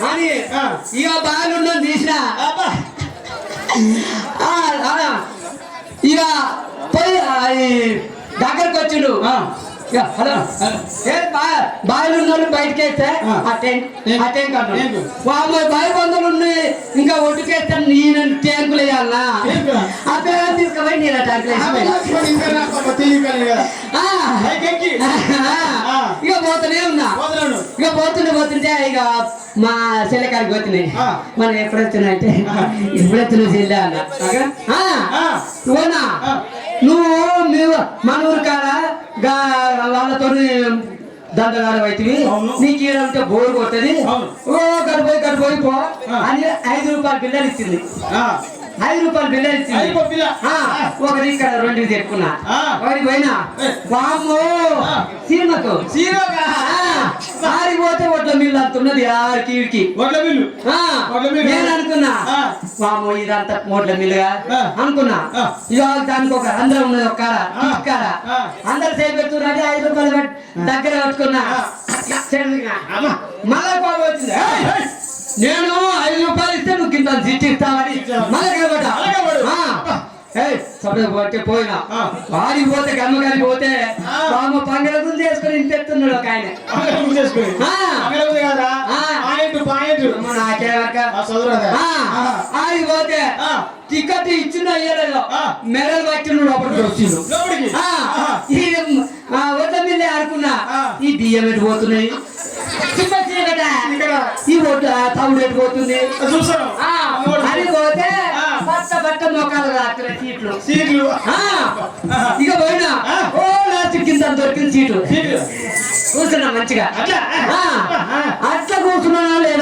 అని ఇక బాగా తీసిన ఇక పోయి దగ్గరకు వచ్చిండు. హలో బాయిలు ఉన్న బయటకి వేస్తే బాయి బంధువులు ఇంకా ఒడ్డుకేస్తాను నేను ట్యాంకులు వేయాలనా ఆ పేరు తీసుకుపోయి నేను ట్యాంకులు ఇక పోతూనే ఉన్నా. ఇక పోతుంటే ఇక మా చెల్లెకాడికి పోతున్నాయి. మనం ఎప్పుడు వచ్చినా అంటే ఇప్పుడు వచ్చిన చెల్లె అన్న నువ్వు మన ఊరు కాడ వాళ్ళతో దండగాడు అవుతుంది నీకు ఏదంటే బోరు కొట్టది ఓ గడిపోయి పో అని 5 రూపాయలు బిల్లలు ఇచ్చింది. 5 రూపాయలు బిల్లలు ఇచ్చింది. ఒకటి ఇక్కడ 2 తెచ్చుకున్నా. ఒకటి పోయినా వామ్మో సీమకు ఆరిపోతే ఒడ్ల మిల్లు అంటున్నది ఆడికి ఈడికి నేను అనుకున్నా వామ్మో ఇదంతా ఒడ్ల మిల్లుగా అనుకున్నా. ఇవాళ దానికి ఒక అందరం ఉన్నది ఒక కాడ అందరు సేపు పెడుతున్నది 5 రూపాయలు దగ్గర పట్టుకున్నా. మళ్ళా బాబు వచ్చింది నేను 5 రూపాయలు ఇస్తే నువ్వు కింద సిట్టి ఇస్తావని మళ్ళీ పట్టే పోయినా వాడికి పోతే గమ్మగారికి పోతే బామ్మ పంగల గుంజు చేసుకుని ఇంత ఎత్తున్నాడు ఒక ఆయన. ఆడికి పోతే టికెట్ ఇచ్చిన అయ్యలేదు మెడల్ పట్టిన అప్పటికి వచ్చిండు. వడ్ల మీద ఆడుకున్నా ఈ బియ్యం ఎటు పోతున్నాయి ఈ ఒడ్డు తమ్ముడు ఎటు పోతుంది అని పోతే బట్ట మోకాలు రాత్రి సీట్లు ఇక పోయినా ఓ లాస్ట్ కింద దొరికింది సీటు కూర్చున్నా మంచిగా.